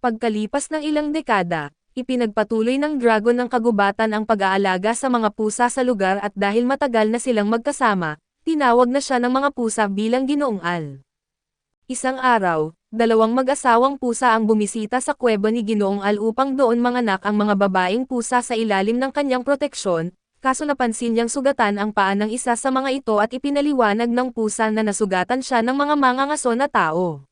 Pagkalipas ng ilang dekada, ipinagpatuloy ng dragon ng kagubatan ang pag-aalaga sa mga pusa sa lugar at dahil matagal na silang magkasama, tinawag na siya ng mga pusa bilang Ginoong Al. Isang araw, dalawang mag-asawang pusa ang bumisita sa kuweba ni Ginoong Al upang doon manganak ang mga babaeng pusa sa ilalim ng kanyang proteksyon, kaso napansin niyang sugatan ang paa ng isa sa mga ito at ipinaliwanag ng pusa na nasugatan siya ng mga mangangaso na tao.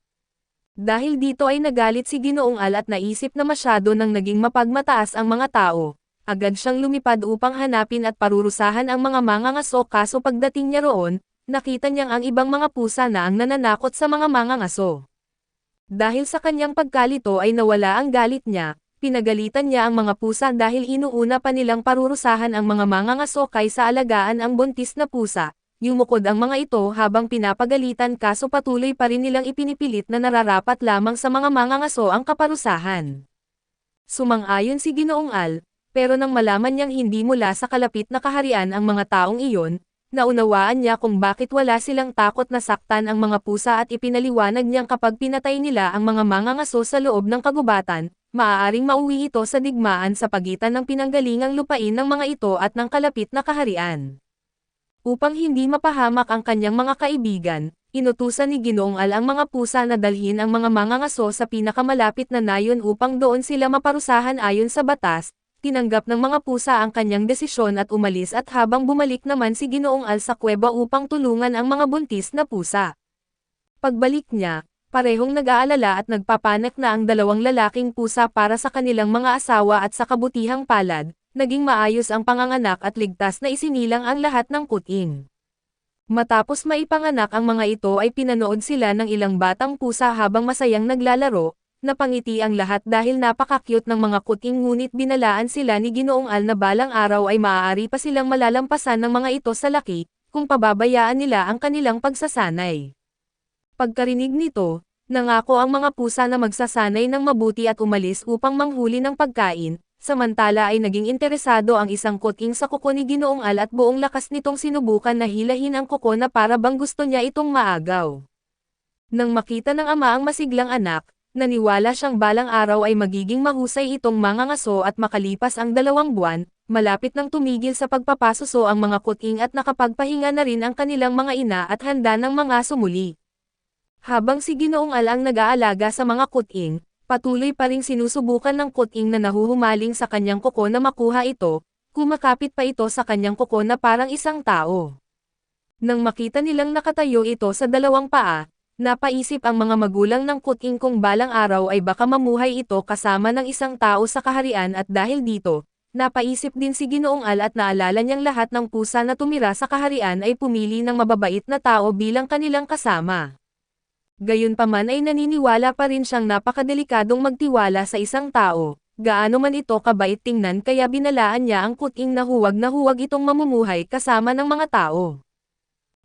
Dahil dito ay nagalit si Ginoong Al at naisip na masyado nang naging mapagmataas ang mga tao. Agad siyang lumipad upang hanapin at parurusahan ang mga mangangaso kaso pagdating niya roon, nakita niyang ang ibang mga pusa na ang nananakot sa mga mangangaso. Dahil sa kanyang pagkalito ay nawala ang galit niya, pinagalitan niya ang mga pusa dahil inuuna pa nilang parurusahan ang mga mangangaso kaysa alagaan ang buntis na pusa. Yumukod ang mga ito habang pinapagalitan kaso patuloy pa rin nilang ipinipilit na nararapat lamang sa mga mangangaso ang kaparusahan. Sumang-ayon si Ginoong Al, pero nang malaman niyang hindi mula sa kalapit na kaharian ang mga taong iyon, naunawaan niya kung bakit wala silang takot na saktan ang mga pusa at ipinaliwanag niyang kapag pinatay nila ang mga mangangaso sa loob ng kagubatan, maaaring mauwi ito sa digmaan sa pagitan ng pinanggalingang lupain ng mga ito at ng kalapit na kaharian. Upang hindi mapahamak ang kanyang mga kaibigan, inutusan ni Ginoong Al ang mga pusa na dalhin ang mga mangangaso sa pinakamalapit na nayon upang doon sila maparusahan ayon sa batas. Tinanggap ng mga pusa ang kanyang desisyon at umalis at habang bumalik naman si Ginoong Al sa kuweba upang tulungan ang mga buntis na pusa. Pagbalik niya, parehong nag-aalala at nagpapanik na ang dalawang lalaking pusa para sa kanilang mga asawa at sa kabutihang palad. Naging maayos ang panganganak at ligtas na isinilang ang lahat ng kuting. Matapos maipanganak ang mga ito ay pinanood sila ng ilang batang pusa habang masayang naglalaro, napangiti ang lahat dahil napaka-cute ng mga kuting ngunit binalaan sila ni Ginoong Al na balang araw ay maaari pa silang malalampasan ng mga ito sa laki, kung pababayaan nila ang kanilang pagsasanay. Pagkarinig nito, nangako ang mga pusa na magsasanay ng mabuti at umalis upang manghuli ng pagkain. Samantala ay naging interesado ang isang kuting sa kuko ni Ginoong Al at buong lakas nitong sinubukan na hilahin ang kuko na para bang gusto niya itong maagaw. Nang makita ng ama ang masiglang anak, naniwala siyang balang araw ay magiging mahusay itong mangangaso at makalipas ang 2 buwan, malapit nang tumigil sa pagpapasuso ang mga kuting at nakapagpahinga na rin ang kanilang mga ina at handa ng mga sumuli. Habang si Ginoong Al ang nag-aalaga sa mga kuting, patuloy pa ring sinusubukan ng kuting na nahuhumaling sa kanyang kuko na makuha ito, kumakapit pa ito sa kanyang kuko na parang isang tao. Nang makita nilang nakatayo ito sa 2 paa, napaisip ang mga magulang ng kuting kung balang araw ay baka mamuhay ito kasama ng isang tao sa kaharian at dahil dito, napaisip din si Ginoong Al at naalala niyang lahat ng pusa na tumira sa kaharian ay pumili ng mababait na tao bilang kanilang kasama. Gayunpaman ay naniniwala pa rin siyang napakadelikadong magtiwala sa isang tao, gaano man ito kabait tingnan kaya binalaan niya ang kuting na huwag itong mamumuhay kasama ng mga tao.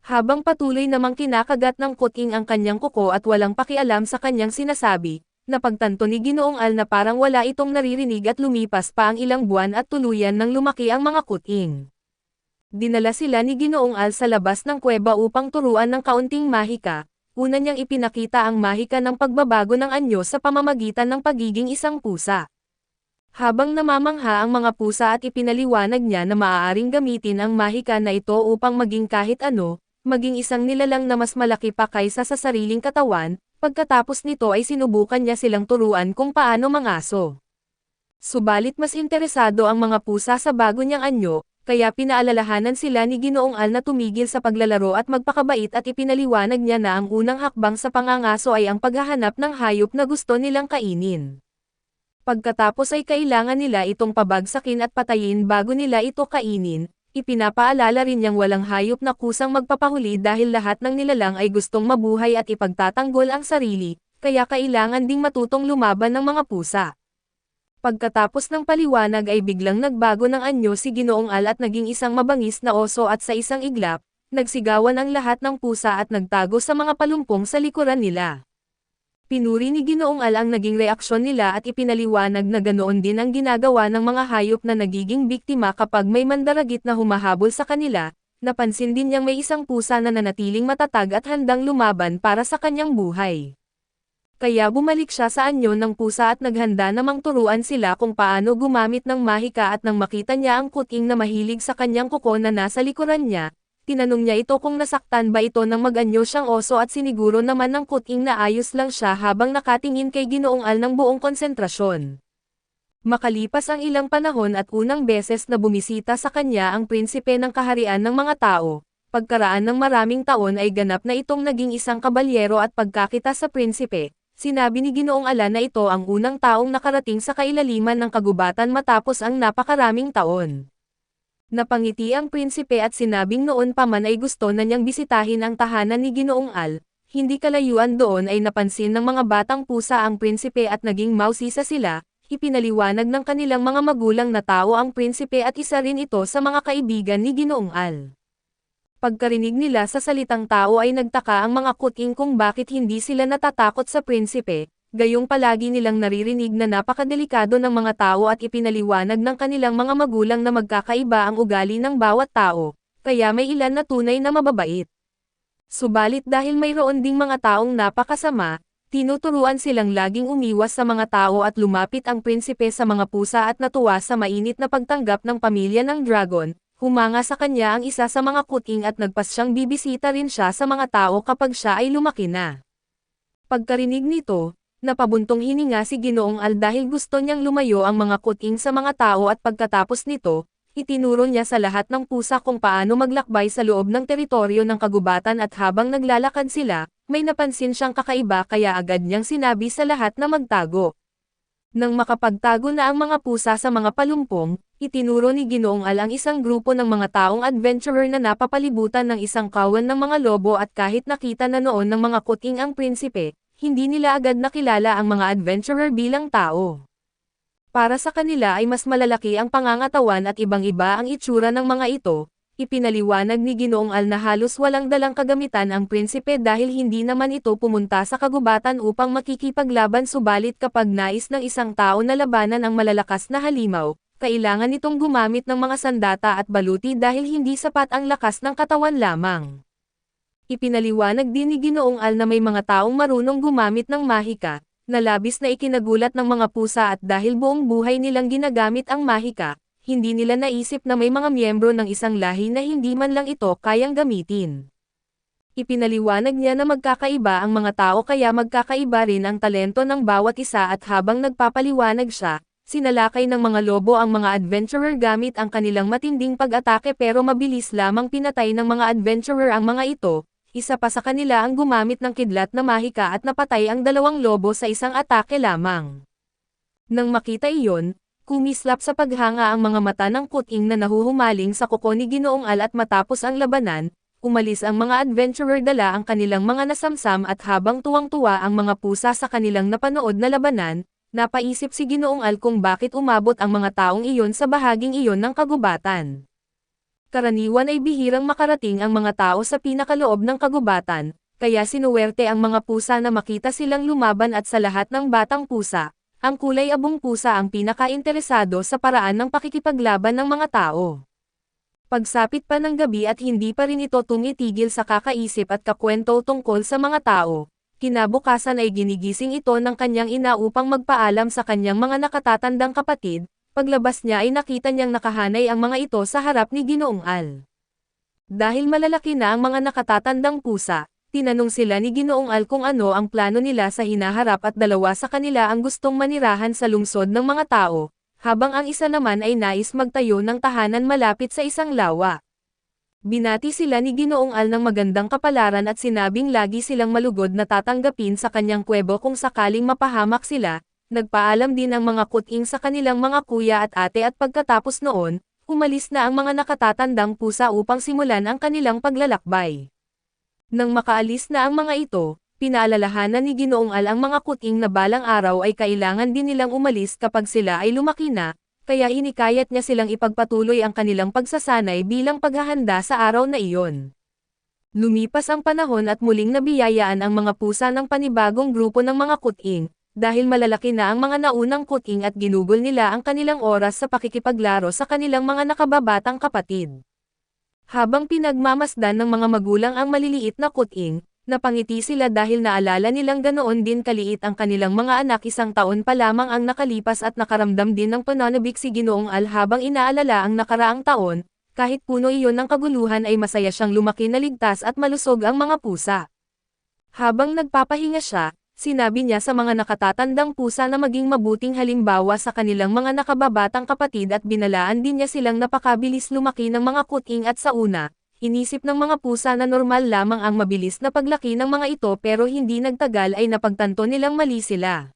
Habang patuloy namang kinakagat ng kuting ang kanyang kuko at walang pakialam sa kanyang sinasabi, napagtanto ni Ginoong Al na parang wala itong naririnig at lumipas pa ang ilang buwan at tuluyan nang lumaki ang mga kuting. Dinala sila ni Ginoong Al sa labas ng kuweba upang turuan ng kaunting mahika. Una niyang ipinakita ang mahika ng pagbabago ng anyo sa pamamagitan ng pagiging isang pusa. Habang namamangha ang mga pusa at ipinaliwanag niya na maaaring gamitin ang mahika na ito upang maging kahit ano, maging isang nilalang na mas malaki pa kaysa sa sariling katawan, pagkatapos nito ay sinubukan niya silang turuan kung paano mangaso. Subalit mas interesado ang mga pusa sa bago niyang anyo, kaya pinaalalahanan sila ni Ginoong Al na tumigil sa paglalaro at magpakabait at ipinaliwanag niya na ang unang hakbang sa pangangaso ay ang paghahanap ng hayop na gusto nilang kainin. Pagkatapos ay kailangan nila itong pabagsakin at patayin bago nila ito kainin, ipinapaalala rin niyang walang hayop na kusang magpapahuli dahil lahat ng nilalang ay gustong mabuhay at ipagtatanggol ang sarili, kaya kailangan ding matutong lumaban ng mga pusa. Pagkatapos ng paliwanag ay biglang nagbago ng anyo si Ginoong Al at naging isang mabangis na oso at sa isang iglap, nagsigawan ang lahat ng pusa at nagtago sa mga palumpong sa likuran nila. Pinuri ni Ginoong Al ang naging reaksyon nila at ipinaliwanag na ganoon din ang ginagawa ng mga hayop na nagiging biktima kapag may mandaragit na humahabol sa kanila. Napansin din niyang may isang pusa na nanatiling matatag at handang lumaban para sa kanyang buhay. Kaya bumalik siya sa anyo ng pusa at naghanda namang turuan sila kung paano gumamit ng mahika at nang makita niya ang kuting na mahilig sa kanyang kuko na nasa likuran niya, tinanong niya ito kung nasaktan ba ito nang mag-anyo siyang oso at siniguro naman ng kuting na ayos lang siya habang nakatingin kay Ginoong Al ng buong konsentrasyon. Makalipas ang ilang panahon at unang beses na bumisita sa kanya ang prinsipe ng kaharian ng mga tao, pagkaraan ng maraming taon ay ganap na itong naging isang kabalyero at pagkakita sa prinsipe. Sinabi ni Ginoong Ala na ito ang unang taong nakarating sa kailaliman ng kagubatan matapos ang napakaraming taon. Napangiti ang prinsipe at sinabing noon pa man ay gusto na niyang bisitahin ang tahanan ni Ginoong Al. Hindi kalayuan doon ay napansin ng mga batang pusa ang prinsipe at naging mausisa sila. Ipinaliwanag ng kanilang mga magulang na tao ang prinsipe at isa rin ito sa mga kaibigan ni Ginoong Al. Pagkarinig nila sa salitang tao ay nagtaka ang mga kuting kung bakit hindi sila natatakot sa prinsipe, gayong palagi nilang naririnig na napakadelikado ng mga tao at ipinaliwanag ng kanilang mga magulang na magkakaiba ang ugali ng bawat tao, kaya may ilan na tunay na mababait. Subalit dahil mayroon ding mga taong napakasama, tinuturuan silang laging umiwas sa mga tao at lumapit ang prinsipe sa mga pusa at natuwa sa mainit na pagtanggap ng pamilya ng dragon. Humanga sa kanya ang isa sa mga kuting at nagpasyang bibisita rin siya sa mga tao kapag siya ay lumaki na. Pagkarinig nito, napabuntong hininga si Ginoong Al dahil gusto niyang lumayo ang mga kuting sa mga tao at pagkatapos nito, itinuro niya sa lahat ng pusa kung paano maglakbay sa loob ng teritoryo ng kagubatan at habang naglalakad sila, may napansin siyang kakaiba kaya agad niyang sinabi sa lahat na magtago. Nang makapagtago na ang mga pusa sa mga palumpong, itinuro ni Ginoong Al ang isang grupo ng mga taong adventurer na napapalibutan ng isang kawan ng mga lobo at kahit nakita na noon ng mga kuting ang prinsipe, hindi nila agad nakilala ang mga adventurer bilang tao. Para sa kanila ay mas malalaki ang pangangatawan at ibang-iba ang itsura ng mga ito. Ipinaliwanag ni Ginoong Al na halos walang dalang kagamitan ang prinsipe dahil hindi naman ito pumunta sa kagubatan upang makikipaglaban subalit kapag nais ng isang tao na labanan ang malalakas na halimaw, kailangan nitong gumamit ng mga sandata at baluti dahil hindi sapat ang lakas ng katawan lamang. Ipinaliwanag din ni Ginoong Al na may mga taong marunong gumamit ng mahika, na labis na ikinagulat ng mga pusa at dahil buong buhay nilang ginagamit ang mahika, hindi nila naisip na may mga miyembro ng isang lahi na hindi man lang ito kayang gamitin. Ipinaliwanag niya na magkakaiba ang mga tao kaya magkakaiba rin ang talento ng bawat isa at habang nagpapaliwanag siya, sinalakay ng mga lobo ang mga adventurer gamit ang kanilang matinding pag-atake pero mabilis lamang pinatay ng mga adventurer ang mga ito, isa pa sa kanila ang gumamit ng kidlat na mahika at napatay ang dalawang lobo sa isang atake lamang. Nang makita iyon, kumislap sa paghanga ang mga mata ng kuting na nahuhumaling sa kuko ni Ginoong Al at matapos ang labanan, umalis ang mga adventurer dala ang kanilang mga nasamsam at habang tuwang-tuwa ang mga pusa sa kanilang napanood na labanan, napaisip si Ginoong Al kung bakit umabot ang mga taong iyon sa bahaging iyon ng kagubatan. Karaniwan ay bihirang makarating ang mga tao sa pinakaloob ng kagubatan, kaya sinuwerte ang mga pusa na makita silang lumaban at sa lahat ng batang pusa. Ang kulay abong pusa ang pinaka-interesado sa paraan ng pakikipaglaban ng mga tao. Pagsapit pa ng gabi at hindi pa rin ito tumitigil sa kakaisip at kakwento tungkol sa mga tao, kinabukasan ay ginigising ito ng kanyang ina upang magpaalam sa kanyang mga nakatatandang kapatid, paglabas niya ay nakita niyang nakahanay ang mga ito sa harap ni Ginoong Al. Dahil malalaki na ang mga nakatatandang pusa, tinanong sila ni Ginoong Al kung ano ang plano nila sa hinaharap at dalawa sa kanila ang gustong manirahan sa lungsod ng mga tao, habang ang isa naman ay nais magtayo ng tahanan malapit sa isang lawa. Binati sila ni Ginoong Al ng magandang kapalaran at sinabing lagi silang malugod na tatanggapin sa kanyang kuwebo kung sakaling mapahamak sila. Nagpaalam din ang mga kuting sa kanilang mga kuya at ate at pagkatapos noon, umalis na ang mga nakatatandang pusa upang simulan ang kanilang paglalakbay. Nang makaalis na ang mga ito, pinaalalahanan ni Ginoong Al ang mga kuting na balang araw ay kailangan din nilang umalis kapag sila ay lumaki na, kaya hinikayat niya silang ipagpatuloy ang kanilang pagsasanay bilang paghahanda sa araw na iyon. Lumipas ang panahon at muling nabiyayaan ang mga pusa ng panibagong grupo ng mga kuting, dahil malalaki na ang mga naunang kuting at ginugol nila ang kanilang oras sa pakikipaglaro sa kanilang mga nakababatang kapatid. Habang pinagmamasdan ng mga magulang ang maliliit na kuting, Napangiti sila dahil naalala nilang ganoon din kaliit ang kanilang mga anak, 1 taon pa lamang ang nakalipas at nakaramdam din ng pananabik si Ginoong Al habang inaalala ang nakaraang taon, kahit puno iyon ng kaguluhan ay masaya siyang lumaki na ligtas at malusog ang mga pusa. Habang nagpapahinga siya, sinabi niya sa mga nakatatandang pusa na maging mabuting halimbawa sa kanilang mga nakababatang kapatid at binalaan din niya silang napakabilis lumaki ng mga kuting at sa una. Inisip ng mga pusa na normal lamang ang mabilis na paglaki ng mga ito pero hindi nagtagal ay napagtanto nilang mali sila.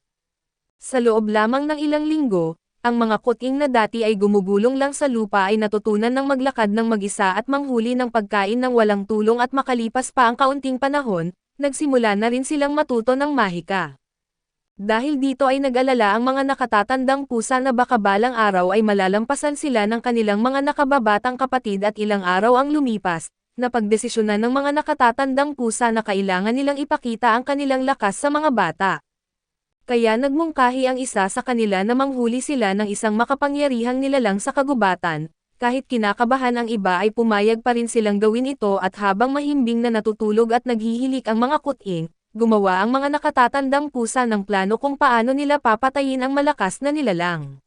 Sa loob lamang ng ilang linggo, ang mga kuting na dati ay gumugulong lang sa lupa ay natutunan ng maglakad ng mag-isa at manghuli ng pagkain ng walang tulong at makalipas pa ang kaunting panahon, nagsimula na rin silang matuto ng mahika. Dahil dito ay nag-alala ang mga nakatatandang pusa na baka balang araw ay malalampasan sila ng kanilang mga nakababatang kapatid at ilang araw ang lumipas, na pagdesisyonan ng mga nakatatandang pusa na kailangan nilang ipakita ang kanilang lakas sa mga bata. Kaya nagmungkahi ang isa sa kanila na manghuli sila ng isang makapangyarihang nilalang sa kagubatan, kahit kinakabahan ang iba ay pumayag pa rin silang gawin ito at habang mahimbing na natutulog at naghihilik ang mga kuting, gumawa ang mga nakatatandang pusa ng plano kung paano nila papatayin ang malakas na nilalang.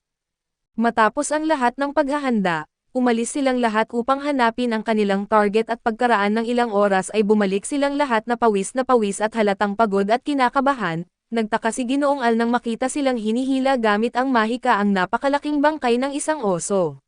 Matapos ang lahat ng paghahanda, umalis silang lahat upang hanapin ang kanilang target at pagkaraan ng ilang oras ay bumalik silang lahat na pawis at halatang pagod at kinakabahan. Nagtaka si Ginoong Al nang makita silang hinihila gamit ang mahika ang napakalaking bangkay ng isang oso.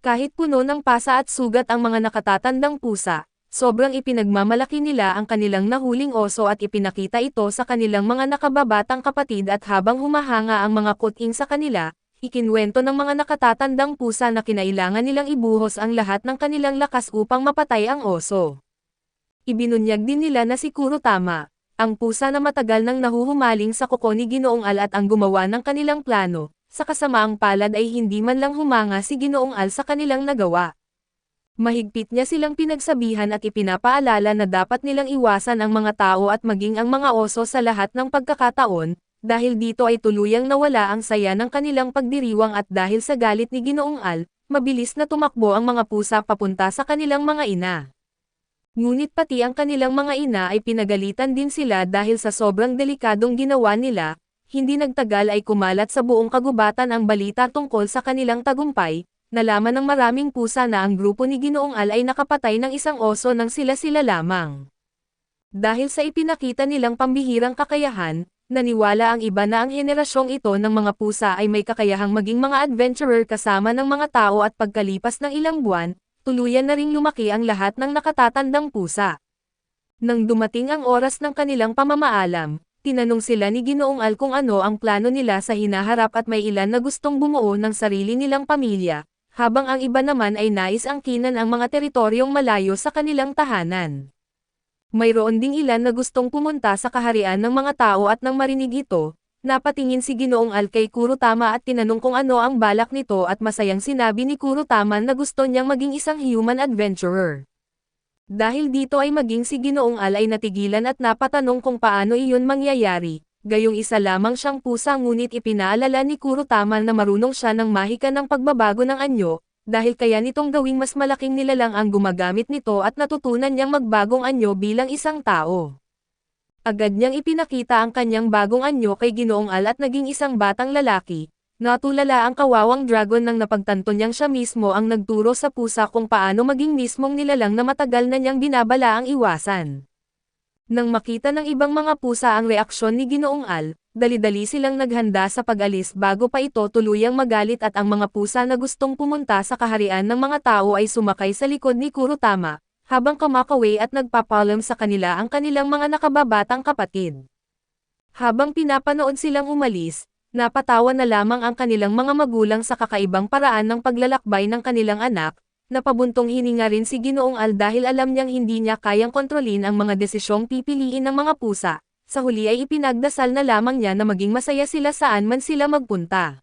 Kahit puno ng pasa at sugat ang mga nakatatandang pusa, sobrang ipinagmamalaki nila ang kanilang nahuling oso at ipinakita ito sa kanilang mga nakababatang kapatid at habang humahanga ang mga kuting sa kanila, ikinwento ng mga nakatatandang pusa na kinailangan nilang ibuhos ang lahat ng kanilang lakas upang mapatay ang oso. Ibinunyag din nila na si Kurotama, ang pusa na matagal nang nahuhumaling sa kuko ni Ginoong Al at ang gumawa ng kanilang plano, sa kasamaang palad ay hindi man lang humanga si Ginoong Al sa kanilang nagawa. Mahigpit niya silang pinagsabihan at ipinapaalala na dapat nilang iwasan ang mga tao at maging ang mga oso sa lahat ng pagkakataon, dahil dito ay tuluyang nawala ang saya ng kanilang pagdiriwang at dahil sa galit ni Ginoong Al, mabilis na tumakbo ang mga pusa papunta sa kanilang mga ina. Ngunit pati ang kanilang mga ina ay pinagalitan din sila dahil sa sobrang delikadong ginawa nila, hindi nagtagal ay kumalat sa buong kagubatan ang balita tungkol sa kanilang tagumpay. Nalaman ng maraming pusa na ang grupo ni Ginoong Al ay nakapatay ng isang oso nang sila-sila lamang. Dahil sa ipinakita nilang pambihirang kakayahan, naniwala ang iba na ang henerasyong ito ng mga pusa ay may kakayahang maging mga adventurer kasama ng mga tao at pagkalipas ng ilang buwan, tuluyan na ring lumaki ang lahat ng nakatatandang pusa. Nang dumating ang oras ng kanilang pamamaalam, tinanong sila ni Ginoong Al kung ano ang plano nila sa hinaharap at may ilan na gustong bumuo ng sarili nilang pamilya, habang ang iba naman ay nais angkinan ang mga teritoryong malayo sa kanilang tahanan. Mayroon ding ilan na gustong pumunta sa kaharian ng mga tao at nang marinig ito, napatingin si Ginoong Al kay Kurotama at tinanong kung ano ang balak nito at masayang sinabi ni Kurotama na gusto niyang maging isang human adventurer. Dahil dito ay maging si Ginoong Al ay natigilan at napatanong kung paano iyon mangyayari. Gayong isa lamang siyang pusa ngunit ipinaalala ni Kurotama na marunong siya ng mahika ng pagbabago ng anyo, dahil kaya nitong gawing mas malaking nilalang ang gumagamit nito at natutunan niyang magbagong anyo bilang isang tao. Agad niyang ipinakita ang kanyang bagong anyo kay Ginoong Al at naging isang batang lalaki. Natulala ang kawawang dragon nang napagtanto niyang siya mismo ang nagturo sa pusa kung paano maging mismong nilalang na matagal na niyang binabala ang iwasan. Nang makita ng ibang mga pusa ang reaksyon ni Ginoong Al, dali-dali silang naghanda sa pag-alis bago pa ito tuluyang magalit at ang mga pusa na gustong pumunta sa kaharian ng mga tao ay sumakay sa likod ni Kurotama, habang kumakaway at nagpapalam sa kanila ang kanilang mga nakababatang kapatid. Habang pinapanood silang umalis, napatawa na lamang ang kanilang mga magulang sa kakaibang paraan ng paglalakbay ng kanilang anak. Napabuntong hininga rin si Ginoong Al dahil alam niyang hindi niya kayang kontrolin ang mga desisyong pipiliin ng mga pusa. Sa huli ay ipinagdasal na lamang niya na maging masaya sila saan man sila magpunta.